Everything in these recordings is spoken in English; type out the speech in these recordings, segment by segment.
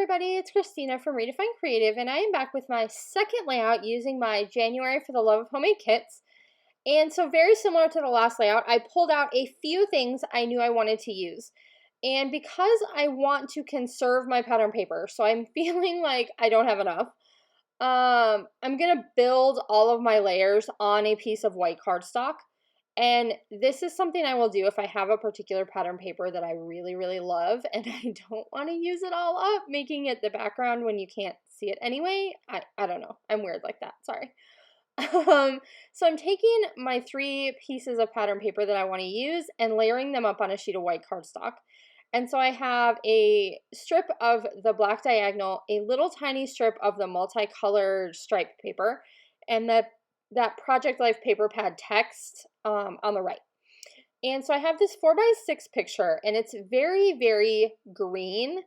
everybody, it's Christina from Redefine Creative, and I am back with my second layout using my January for the Love of Homemade kits. And so very similar to the last layout, I pulled out a few things I knew I wanted to use. And because I want to conserve my pattern paper, so I'm feeling like I don't have enough, I'm gonna build all of my layers on a piece of white cardstock. And this is something I will do if I have a particular pattern paper that I really, really love and I don't want to use it all up, making it the background when you can't see it anyway. I don't know. I'm weird like that. Sorry. So I'm taking my 3 pieces of pattern paper that I want to use and layering them up on a sheet of white cardstock. And so I have a strip of the black diagonal, a little tiny strip of the multicolored striped paper, and that Project Life paper pad text on the right. And so I have this 4x6 picture, and it's very, very green.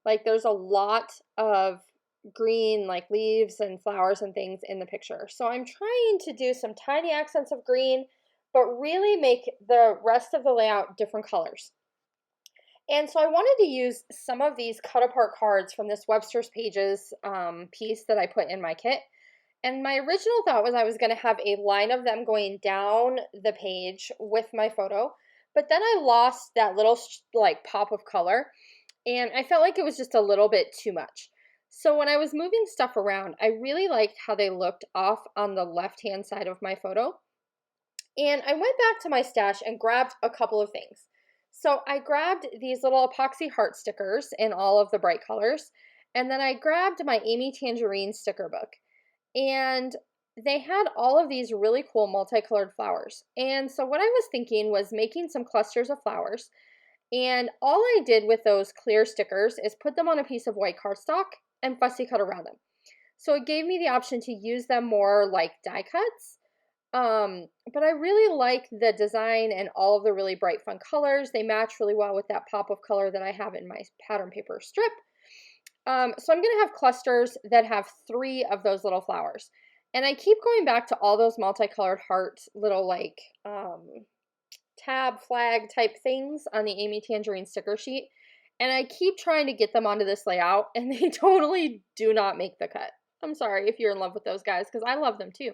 Like there's a lot of green, like leaves and flowers and things in the picture. So I'm trying to do some tiny accents of green, but really make the rest of the layout different colors. And so I wanted to use some of these cut apart cards from this Webster's Pages piece that I put in my kit. And my original thought was I was going to have a line of them going down the page with my photo, but then I lost that little like pop of color, and I felt like it was just a little bit too much. So when I was moving stuff around, I really liked how they looked off on the left-hand side of my photo. And I went back to my stash and grabbed a couple of things. So I grabbed these little epoxy heart stickers in all of the bright colors, and then I grabbed my Amy Tangerine sticker book. And they had all of these really cool multicolored flowers. And so what I was thinking was making some clusters of flowers. And all I did with those clear stickers is put them on a piece of white cardstock and fussy cut around them. So it gave me the option to use them more like die cuts. But I really like the design and all of the really bright fun colors. They match really well with that pop of color that I have in my pattern paper strip. So I'm going to have clusters that have 3 of those little flowers. And I keep going back to all those multicolored heart little like tab flag type things on the Amy Tangerine sticker sheet. And I keep trying to get them onto this layout, and they totally do not make the cut. I'm sorry if you're in love with those guys, because I love them too.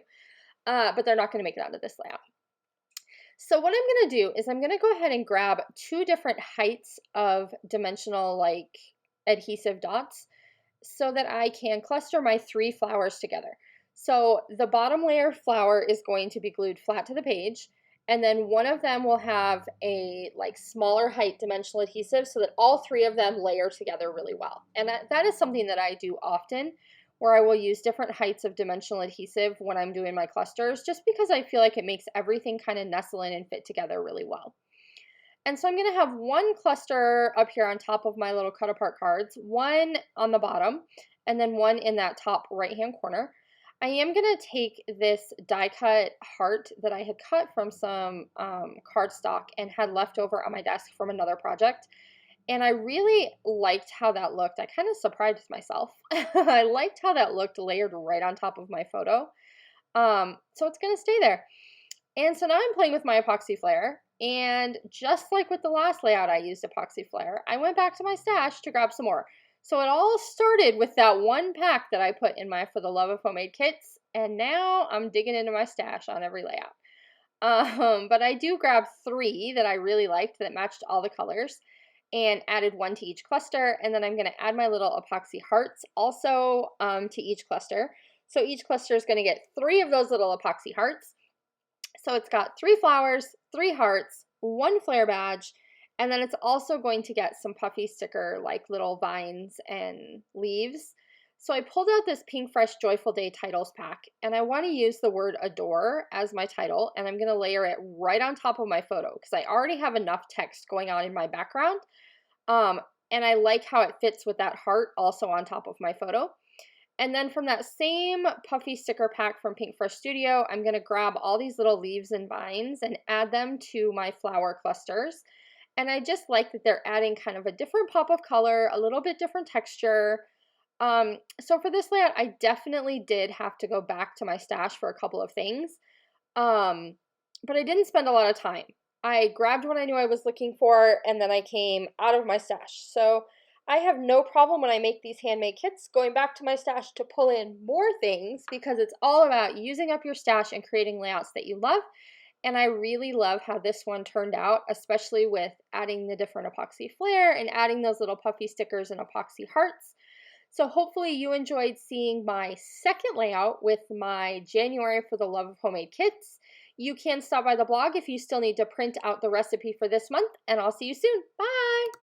But they're not going to make it onto this layout. So what I'm going to do is I'm going to go ahead and grab 2 different heights of dimensional like adhesive dots so that I can cluster my 3 flowers together. So the bottom layer flower is going to be glued flat to the page, and then one of them will have a like smaller height dimensional adhesive so that all 3 of them layer together really well. And that is something that I do often, where I will use different heights of dimensional adhesive when I'm doing my clusters, just because I feel like it makes everything kind of nestle in and fit together really well. And so I'm going to have 1 cluster up here on top of my little cut apart cards, 1 on the bottom, and then 1 in that top right hand corner. I am going to take this die cut heart that I had cut from some cardstock and had left over on my desk from another project. And I really liked how that looked. I kind of surprised myself. I liked how that looked layered right on top of my photo. So it's going to stay there. And so now I'm playing with my epoxy flare. And just like with the last layout I used epoxy flare, I went back to my stash to grab some more. So it all started with that 1 pack that I put in my For the Love of Homemade kits, and now I'm digging into my stash on every layout. But I do grab 3 that I really liked that matched all the colors and added 1 to each cluster, and then I'm going to add my little epoxy hearts also to each cluster. So each cluster is going to get 3 of those little epoxy hearts. So it's got 3 flowers, 3 hearts, 1 flare badge, and then it's also going to get some puffy sticker like little vines and leaves. So I pulled out this Pink Fresh Joyful Day titles pack, and I want to use the word adore as my title, and I'm going to layer it right on top of my photo because I already have enough text going on in my background, and I like how it fits with that heart also on top of my photo. And then from that same puffy sticker pack from Pink Fresh Studio, I'm going to grab all these little leaves and vines and add them to my flower clusters. And I just like that they're adding kind of a different pop of color, a little bit different texture. So for this layout, I definitely did have to go back to my stash for a couple of things. But I didn't spend a lot of time. I grabbed what I knew I was looking for, and then I came out of my stash. So I have no problem when I make these handmade kits going back to my stash to pull in more things because it's all about using up your stash and creating layouts that you love. And I really love how this one turned out, especially with adding the different epoxy flare and adding those little puffy stickers and epoxy hearts. So hopefully you enjoyed seeing my second layout with my January for the Love of Homemade kits. You can stop by the blog if you still need to print out the recipe for this month, and I'll see you soon. Bye!